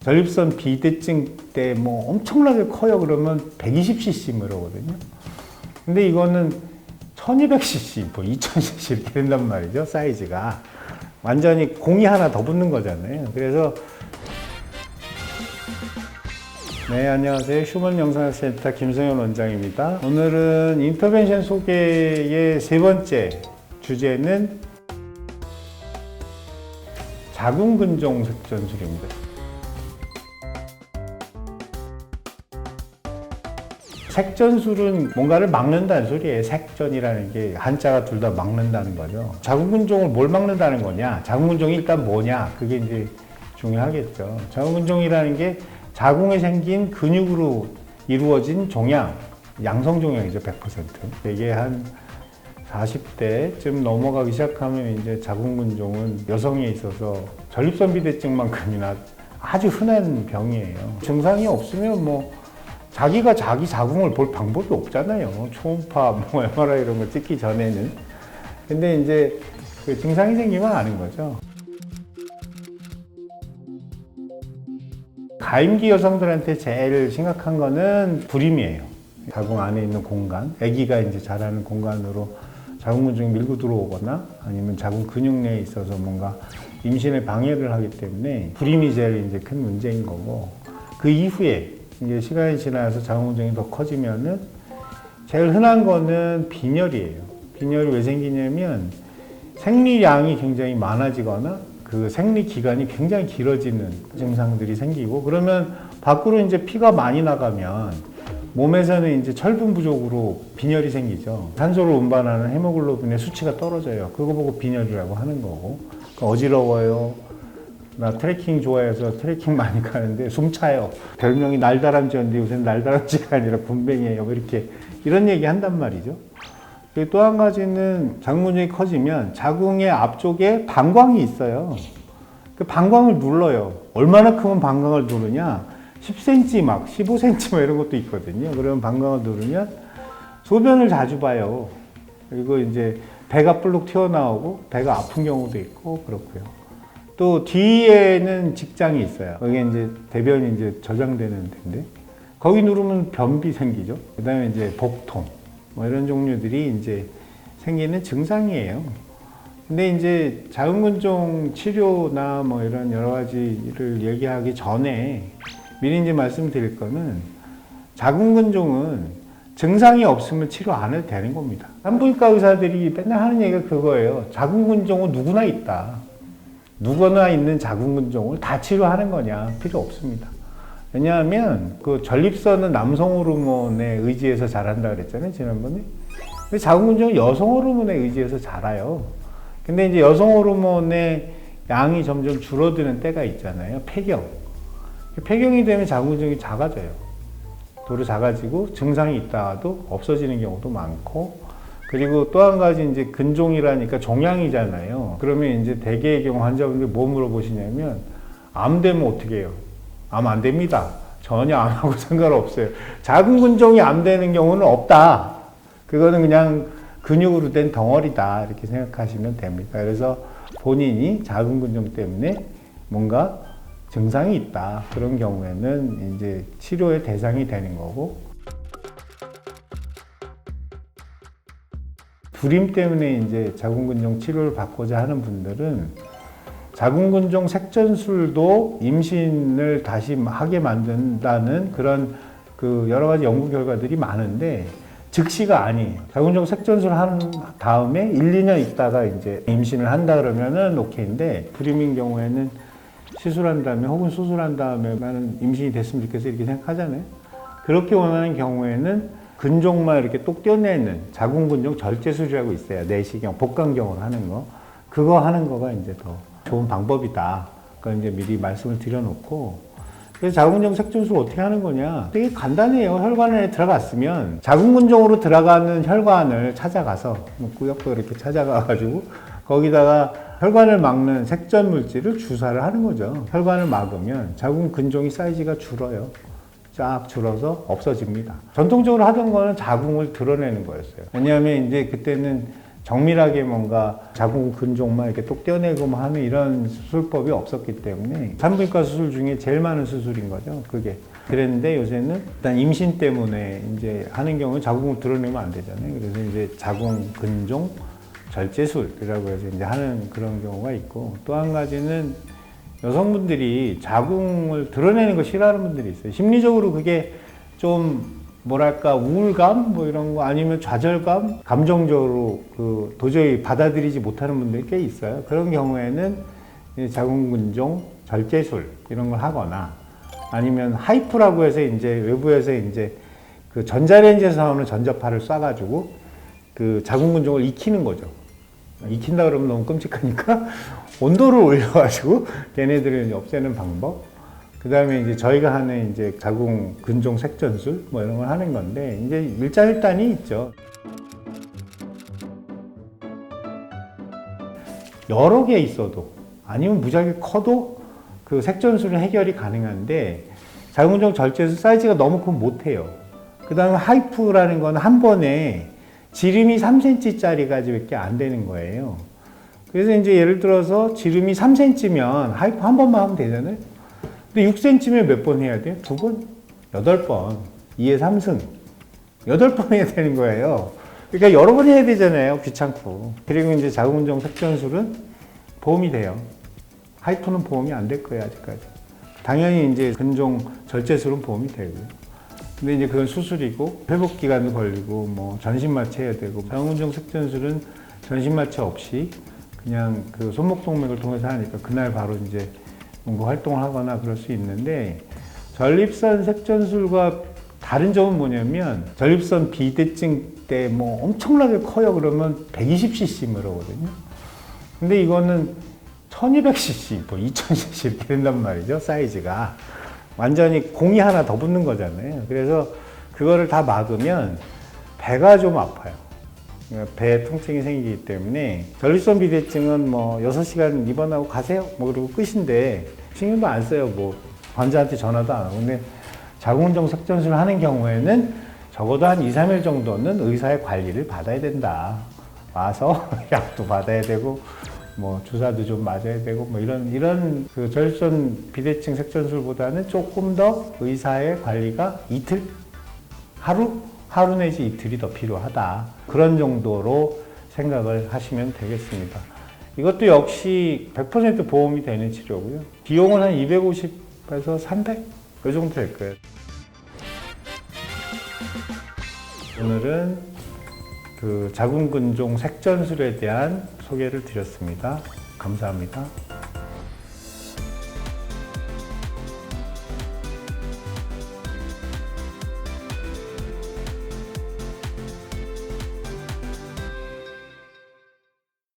전립선 비대증 때 뭐 엄청나게 커요. 그러면 120cc 이러거든요. 근데 이거는 1200cc, 뭐 2000cc 이렇게 된단 말이죠. 사이즈가. 완전히 공이 하나 더 붙는 거잖아요. 그래서 네, 안녕하세요. 휴먼 영상센터 김성현 원장입니다. 오늘은 인터벤션 소개의 세 번째 주제는 자궁근종 색전술입니다. 색전술은 뭔가를 막는다는 소리예요. 색전이라는 게 한자가 둘 다 막는다는 거죠. 자궁근종을 뭘 막는다는 거냐? 자궁근종이 일단 뭐냐? 그게 이제 중요하겠죠. 자궁근종이라는 게 자궁에 생긴 근육으로 이루어진 종양, 양성종양이죠, 100%. 이게 한 40대쯤 넘어가기 시작하면 이제 자궁근종은 여성에 있어서 전립선 비대증만큼이나 아주 흔한 병이에요. 증상이 없으면 뭐 자기가 자기 자궁을 볼 방법이 없잖아요. 초음파, 뭐 MRI 이런 거 찍기 전에는. 근데 이제 그 증상이 생기면 아는 거죠. 가임기 여성들한테 제일 심각한 거는 불임이에요. 자궁 안에 있는 공간, 아기가 이제 자라는 공간으로 자궁근종이 밀고 들어오거나 아니면 자궁 근육 내에 있어서 뭔가 임신에 방해를 하기 때문에 불임이 제일 이제 큰 문제인 거고, 그 이후에 이제 시간이 지나서 자궁근종이 더 커지면은 제일 흔한 거는 빈혈이에요. 빈혈이 왜 생기냐면 생리량이 굉장히 많아지거나 그 생리 기간이 굉장히 길어지는 증상들이 생기고, 그러면 밖으로 이제 피가 많이 나가면 몸에서는 이제 철분 부족으로 빈혈이 생기죠. 산소를 운반하는 헤모글로빈의 수치가 떨어져요. 그거 보고 빈혈이라고 하는 거고. 그러니까 어지러워요. 나 트레킹 좋아해서 트레킹 많이 가는데 숨 차요. 별명이 날다람쥐였는데 요새는 날다람쥐가 아니라 군뱅이에요. 이렇게 이런 얘기 한단 말이죠. 그리고 또 한 가지는 자궁근종이 커지면 자궁의 앞쪽에 방광이 있어요. 그 방광을 눌러요. 얼마나 크면 방광을 누르냐? 10cm 막 15cm 막 이런 것도 있거든요. 그러면 방광을 누르면 소변을 자주 봐요. 그리고 이제 배가 불룩 튀어나오고 배가 아픈 경우도 있고 그렇고요. 또 뒤에는 직장이 있어요. 거기에 이제 대변이 이제 저장되는 데인데 거기 누르면 변비 생기죠. 그다음에 이제 복통 뭐 이런 종류들이 이제 생기는 증상이에요. 근데 이제 자궁근종 치료나 뭐 이런 여러 가지를 얘기하기 전에 미리 이제 말씀드릴 거는 자궁근종은 증상이 없으면 치료 안 해도 되는 겁니다. 산부인과 의사들이 맨날 하는 얘기가 그거예요. 자궁근종은 누구나 있다. 누구나 있는 자궁근종을 다 치료하는 거냐? 필요 없습니다. 왜냐하면 그 전립선은 남성 호르몬에 의지해서 자란다 그랬잖아요, 지난번에. 근데 자궁근종은 여성 호르몬에 의지해서 자라요. 근데 이제 여성 호르몬의 양이 점점 줄어드는 때가 있잖아요. 폐경. 폐경이 되면 자궁근종이 작아져요. 도로 작아지고 증상이 있다가도 없어지는 경우도 많고, 그리고 또 한 가지 이제 근종이라니까 종양이잖아요. 그러면 이제 대개의 경우 환자분들이 뭐 물어보시냐면 암 되면 어떻게 해요? 암 안 됩니다. 전혀 암하고 상관없어요. 자궁근종이 암 되는 경우는 없다. 그거는 그냥 근육으로 된 덩어리다. 이렇게 생각하시면 됩니다. 그래서 본인이 자궁근종 때문에 뭔가 증상이 있다. 그런 경우에는 이제 치료의 대상이 되는 거고, 불임 때문에 이제 자궁근종 치료를 받고자 하는 분들은 자궁근종 색전술도 임신을 다시 하게 만든다는 그런 그 여러 가지 연구 결과들이 많은데 즉시가 아니에요. 자궁근종 색전술 한 다음에 1, 2년 있다가 이제 임신을 한다 그러면은 오케이인데, 불임인 경우에는 시술한 다음에 혹은 수술한 다음에 나는 임신이 됐으면 좋겠어 이렇게 생각하잖아요. 그렇게 원하는 경우에는 근종만 이렇게 똑 떼어내는 자궁근종 절제술이라고 있어요. 내시경, 복강경으로 하는 거. 그거 하는 거가 이제 더 좋은 방법이다. 그걸 이제 미리 말씀을 드려놓고. 그래서 자궁근종 색전술 어떻게 하는 거냐? 되게 간단해요. 혈관 안에 들어갔으면 자궁근종으로 들어가는 혈관을 찾아가서, 꾸역꾸역 이렇게 찾아가가지고 거기다가 혈관을 막는 색전 물질을 주사를 하는 거죠. 혈관을 막으면 자궁근종이 사이즈가 줄어요. 쫙 줄어서 없어집니다. 전통적으로 하던 거는 자궁을 드러내는 거였어요. 왜냐하면 이제 그때는 정밀하게 뭔가 자궁 근종만 이렇게 똑 떼어내고 뭐 하는 이런 수술법이 없었기 때문에 산부인과 수술 중에 제일 많은 수술인 거죠, 그게. 그랬는데 요새는 일단 임신 때문에 이제 하는 경우는 자궁을 드러내면 안 되잖아요. 그래서 이제 자궁 근종 절제술이라고 해서 이제 하는 그런 경우가 있고, 또 한 가지는 여성분들이 자궁을 드러내는 거 싫어하는 분들이 있어요. 심리적으로 그게 좀 뭐랄까 우울감 뭐 이런 거 아니면 좌절감, 감정적으로 그 도저히 받아들이지 못하는 분들이 꽤 있어요. 그런 경우에는 자궁 근종 절제술 이런 걸 하거나, 아니면 하이프라고 해서 이제 외부에서 이제 그 전자레인지에서 나오는 전자파를 쏴가지고 그 자궁 근종을 익히는 거죠. 익힌다 그러면 너무 끔찍하니까 온도를 올려가지고 걔네들을 없애는 방법. 그 다음에 이제 저희가 하는 이제 자궁 근종 색전술 뭐 이런 걸 하는 건데, 이제 일장일단이 있죠. 여러 개 있어도 아니면 무지하게 커도 그 색전술은 해결이 가능한데, 자궁 근종 절제술 사이즈가 너무 크면 못해요. 그 다음에 하이프라는 건 한 번에 지름이 3cm짜리까지밖에 안 되는 거예요. 그래서 이제 예를 들어서 지름이 3cm면 하이프 한 번만 하면 되잖아요. 근데 6cm면 몇 번 해야 돼요? 2번? 8번. 2에 3승. 8번 해야 되는 거예요. 그러니까 여러 번 해야 되잖아요. 귀찮고. 그리고 이제 자궁 근종 색전술은 보험이 돼요. 하이프는 보험이 안 될 거예요, 아직까지. 당연히 이제 근종 절제술은 보험이 되고요. 근데 이제 그건 수술이고 회복 기간도 걸리고 뭐 전신 마취해야 되고, 자궁 근종 색전술은 전신 마취 없이 그냥 그 손목 동맥을 통해서 하니까 그날 바로 이제 뭔가 활동을 하거나 그럴 수 있는데, 전립선 색전술과 다른 점은 뭐냐면, 전립선 비대증 때 뭐 엄청나게 커요 그러면 120cc 그러거든요. 근데 이거는 1200cc, 뭐 2000cc 이렇게 된단 말이죠, 사이즈가. 완전히 공이 하나 더 붙는 거잖아요. 그래서 그거를 다 막으면 배가 좀 아파요. 배 통증이 생기기 때문에, 전립선 비대증은 뭐 6시간 입원하고 가세요 뭐 그리고 끝인데 신경도 안 써요. 뭐 환자한테 전화도 안 하고. 근데 자궁 근종 색전술을 하는 경우에는 적어도 한 2, 3일 정도는 의사의 관리를 받아야 된다. 와서 약도 받아야 되고 뭐 주사도 좀 맞아야 되고 뭐 이런 그 전립선 비대증 색전술보다는 조금 더 의사의 관리가 이틀? 하루 내지 이틀이 더 필요하다. 그런 정도로 생각을 하시면 되겠습니다. 이것도 역시 100% 보험이 되는 치료고요. 비용은 한 250에서 300? 그 정도 될 거예요. 오늘은 그 자궁 근종 색전술에 대한 소개를 드렸습니다. 감사합니다.